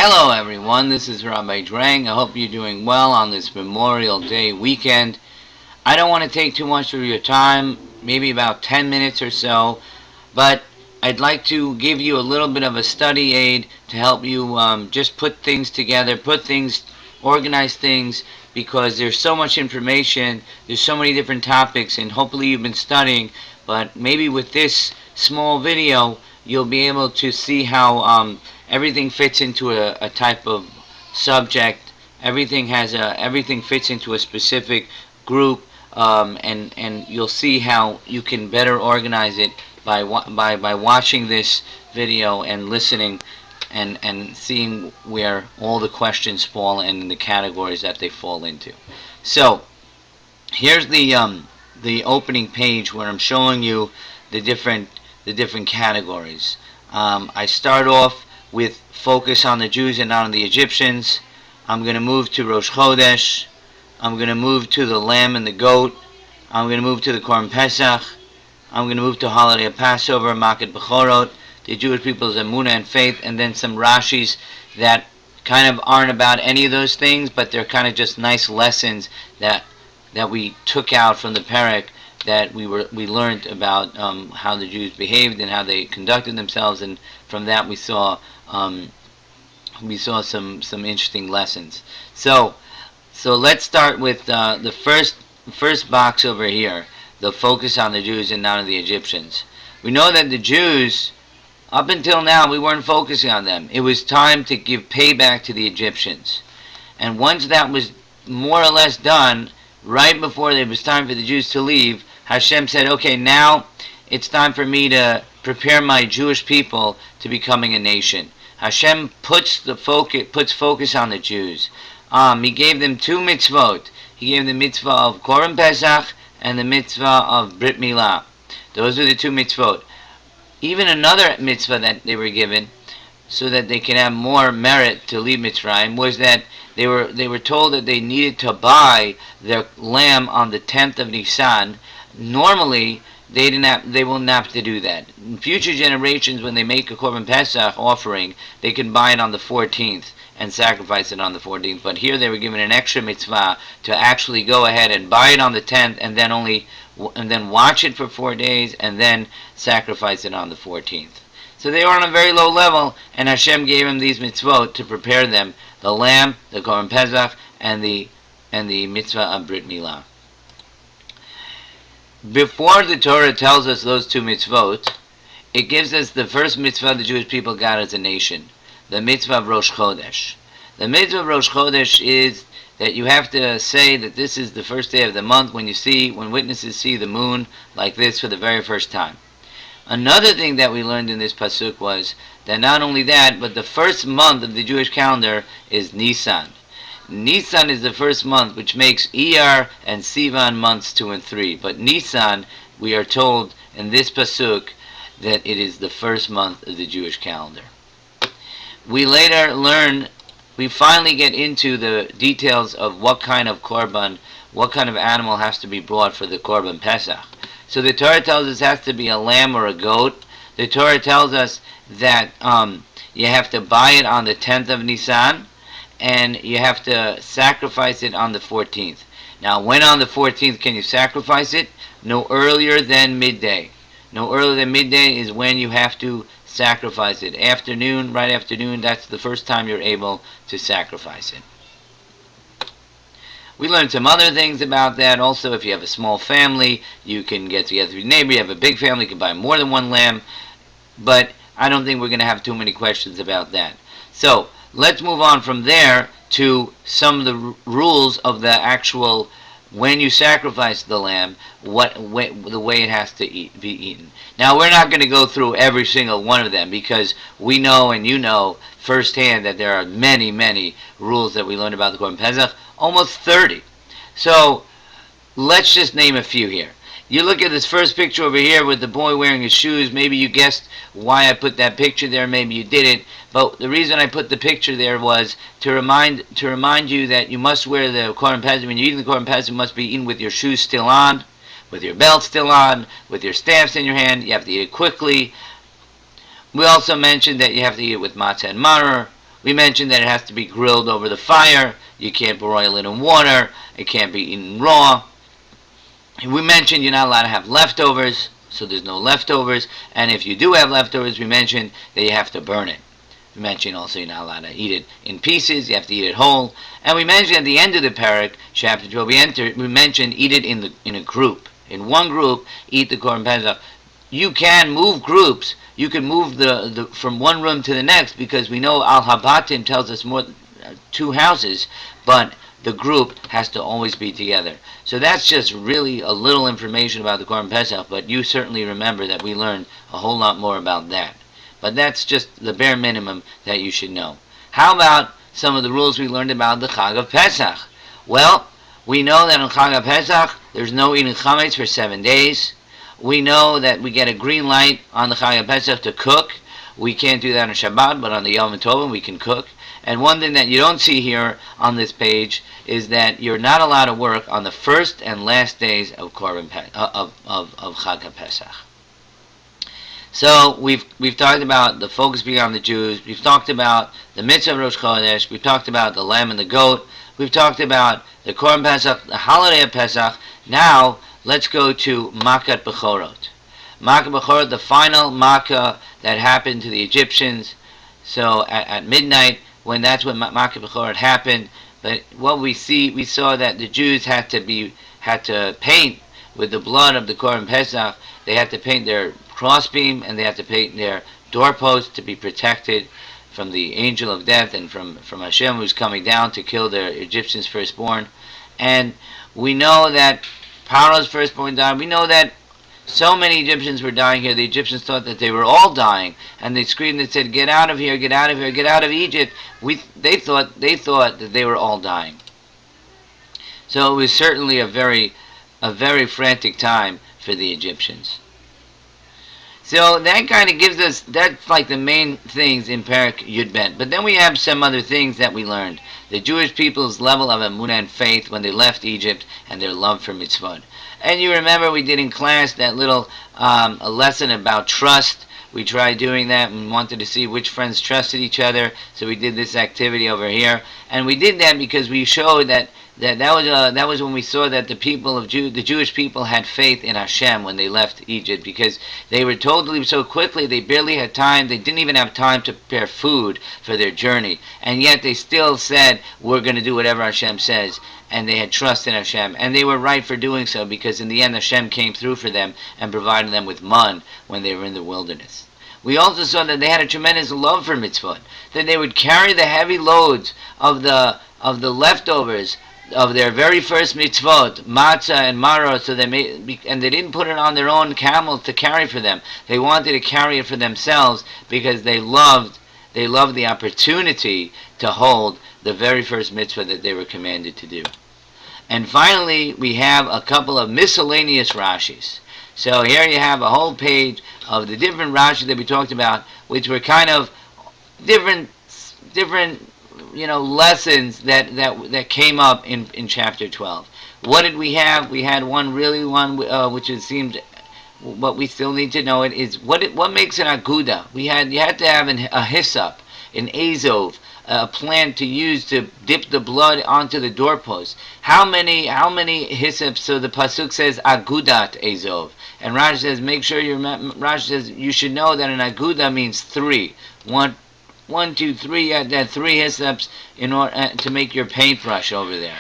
Hello everyone, this is Rabbi Drang. I hope you're doing well on this Memorial Day weekend. I don't want to take too much of your time, maybe about 10 minutes or so, but I'd like to give you a little bit of a study aid to help you just put things together, organize things, because there's so much information, there's so many different topics, and hopefully you've been studying, but maybe with this small video, you'll be able to see how everything fits into a type of subject. Everything fits into a specific group, and you'll see how you can better organize it by watching this video and listening and seeing where all the questions fall and the categories that they fall into. So here's the opening page where I'm showing you the different categories. I start off with focus on the Jews and not on the Egyptians. I'm going to move to Rosh Chodesh. I'm going to move to the lamb and the goat. I'm going to move to the Korban Pesach. I'm going to move to holiday of Passover, Makat Bechorot, the Jewish people's Emunah and faith, and then some Rashis that kind of aren't about any of those things, but they're kind of just nice lessons that we took out from the Perek, that we learned about how the Jews behaved and how they conducted themselves, and from that we saw some interesting lessons. So let's start with the first box over here, the focus on the Jews and not on the Egyptians. We know that the Jews, up until now, we weren't focusing on them. It was time to give payback to the Egyptians. And once that was more or less done, right before it was time for the Jews to leave, Hashem said, okay, now it's time for me to prepare my Jewish people to becoming a nation. Hashem puts focus on the Jews. He gave them two mitzvot. He gave the mitzvah of Korban Pesach and the mitzvah of Brit Milah. Those are the two mitzvot. Even another mitzvah that they were given, so that they can have more merit to leave Mitzrayim, was that they were told that they needed to buy their lamb on the 10th of Nisan. Normally, they won't have to do that. In future generations, when they make a Korban Pesach offering, they can buy it on the 14th and sacrifice it on the 14th. But here they were given an extra mitzvah to actually go ahead and buy it on the 10th, and then watch it for 4 days, and then sacrifice it on the 14th. So they were on a very low level, and Hashem gave them these mitzvot to prepare them: the lamb, the Korban Pesach, and the mitzvah of Brit Milah. Before the Torah tells us those two mitzvot, it gives us the first mitzvah the Jewish people got as a nation, the mitzvah of Rosh Chodesh. The mitzvah of Rosh Chodesh is that you have to say that this is the first day of the month when witnesses see the moon like this for the very first time. Another thing that we learned in this pasuk was that not only that, but the first month of the Jewish calendar is Nisan. Nisan is the first month, which makes Iyar and Sivan months 2 and 3. But Nisan, we are told in this pasuk that it is the first month of the Jewish calendar. We finally get into the details of what kind of animal has to be brought for the Korban Pesach. So the Torah tells us it has to be a lamb or a goat. The Torah tells us that you have to buy it on the 10th of Nisan, and you have to sacrifice it on the 14th. Now, when on the 14th can you sacrifice it? No earlier than midday. No earlier than midday is when you have to sacrifice it. Right afternoon, that's the first time you're able to sacrifice it. We learned some other things about that. Also, if you have a small family, you can get together with your neighbor. You have a big family, you can buy more than one lamb. But I don't think we're going to have too many questions about that. So, let's move on from there to some of the rules of the actual, when you sacrifice the lamb, the way it has to be eaten. Now, we're not going to go through every single one of them, because we know and you know firsthand that there are many, many rules that we learned about the Korban Pesach, almost 30. So, let's just name a few here. You look at this first picture over here with the boy wearing his shoes. Maybe you guessed why I put that picture there. Maybe you didn't. But the reason I put the picture there was to remind you that you must wear the Korban Pesach. When you're eating the Korban Pesach, it must be eaten with your shoes still on, with your belt still on, with your staffs in your hand. You have to eat it quickly. We also mentioned that you have to eat it with matzah and maror, We mentioned that it has to be grilled over the fire. You can't broil it in water. It can't be eaten raw. We mentioned you're not allowed to have leftovers, so there's no leftovers. And if you do have leftovers, we mentioned that you have to burn it. We mentioned also you're not allowed to eat it in pieces. You have to eat it whole. And we mentioned at the end of the parak, chapter 12, we mentioned eat it in a group. In one group, eat the korban pesach. You can move groups. You can move the from one room to the next because we know Al Habatim tells us more two houses, but the group has to always be together. So that's just really a little information about the Korban Pesach, but you certainly remember that we learned a whole lot more about that. But that's just the bare minimum that you should know. How about some of the rules we learned about the Chag of Pesach? Well, we know that on Chag of Pesach, there's no eating chametz for 7 days. We know that we get a green light on the Chag of Pesach to cook. We can't do that on Shabbat, but on the Yom Tovim we can cook. And one thing that you don't see here on this page is that you're not allowed to work on the first and last days of Chag Pesach. So we've talked about the focus being on the Jews. We've talked about the mitzvah of Rosh Chodesh. We've talked about the lamb and the goat. We've talked about the Korban Pesach, the holiday of Pesach. Now let's go to Makat Bechorot. Makat Bechorot, the final Makkah that happened to the Egyptians. So at midnight, when Makat Bechorot happened, but what we saw that the Jews had to paint with the blood of the Korban Pesach. They had to paint their crossbeam and they had to paint their doorposts to be protected from the angel of death and from Hashem who's coming down to kill their Egyptians' firstborn. And we know that Pharaoh's firstborn died. We know that so many Egyptians were dying here. The Egyptians thought that they were all dying, and they screamed and said, "Get out of here! Get out of here! Get out of Egypt!" They thought that they were all dying. So it was certainly a very frantic time for the Egyptians. So that kind of gives us, that's like the main things in Parak Yud Bet. But then we have some other things that we learned. The Jewish people's level of emunah and faith when they left Egypt and their love for mitzvot. And you remember we did in class that little a lesson about trust. We tried doing that and wanted to see which friends trusted each other. So we did this activity over here. And we did that because we showed that was when we saw that the Jewish people had faith in Hashem when they left Egypt, because they were told to leave so quickly. They barely had time. They didn't even have time to prepare food for their journey, and yet they still said, "We're going to do whatever Hashem says." And they had trust in Hashem, and they were right for doing so, because in the end Hashem came through for them and provided them with man when they were in the wilderness. We also saw that they had a tremendous love for mitzvot, that they would carry the heavy loads of the leftovers of their very first mitzvot, matzah and maror, and they didn't put it on their own camels to carry for them. They wanted to carry it for themselves because they loved the opportunity to hold the very first mitzvah that they were commanded to do. And finally, we have a couple of miscellaneous Rashis. So here you have a whole page of the different Rashis that we talked about, which were kind of different lessons that came up in chapter 12. What did we have? We had one which it seemed, what we still need to know it is what makes an aguda. You had to have a hyssop, an azov, a plant to use to dip the blood onto the doorpost. How many hyssops? So the pasuk says agudat azov, and Rashi says make sure you remember. Rashi says you should know that an aguda means three. One, two, three. You had 3 hyssops in order to make your paintbrush over there.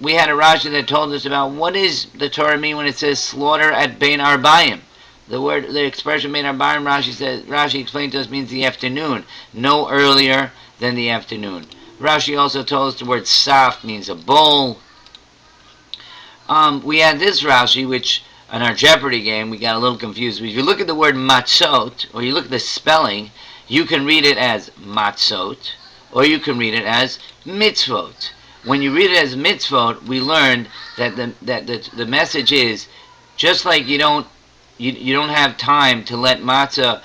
We had a Rashi that told us about what does the Torah mean when it says slaughter at Bein Arbayim. The expression Bein Arbayim, Rashi explained to us, means the afternoon, no earlier than the afternoon. Rashi also told us the word saf means a bowl. We had this Rashi, which in our Jeopardy game we got a little confused. If you look at the word matzot, or you look at the spelling, you can read it as matzot, or you can read it as mitzvot. When you read it as mitzvot, we learned that the message is, just like you don't have time to let matzah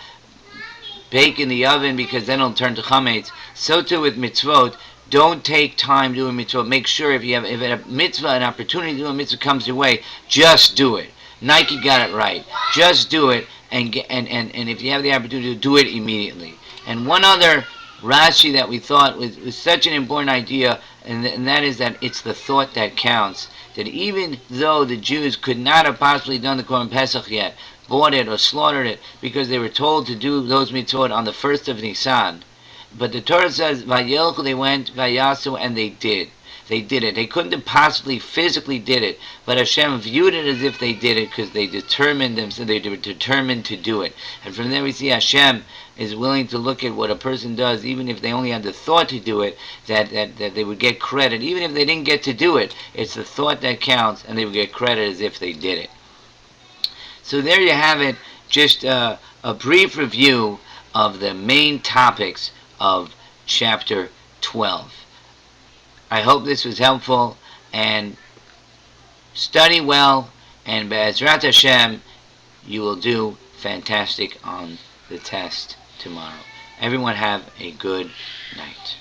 bake in the oven because then it'll turn to chametz, so too with mitzvot. Don't take time doing mitzvot. Make sure if a mitzvah, an opportunity to do a mitzvah comes your way, just do it. Nike got it right. Just do it, and if you have the opportunity to do it immediately. And one other Rashi that we thought was such an important idea, and that is that it's the thought that counts. That even though the Jews could not have possibly done the Korban Pesach yet, bought it or slaughtered it, because they were told to do those mitzvot on the 1st of Nisan, but the Torah says, Vayelchu, they went, Vayasu, and they did. They did it. They couldn't have possibly physically did it, but Hashem viewed it as if they did it because they determined themselves. They were determined to do it. And from there we see Hashem is willing to look at what a person does, even if they only had the thought to do it, that they would get credit. Even if they didn't get to do it, it's the thought that counts, and they would get credit as if they did it. So there you have it, just a brief review of the main topics of chapter 12. I hope this was helpful, and study well, and Be'ezrat Hashem, you will do fantastic on the test tomorrow. Everyone have a good night.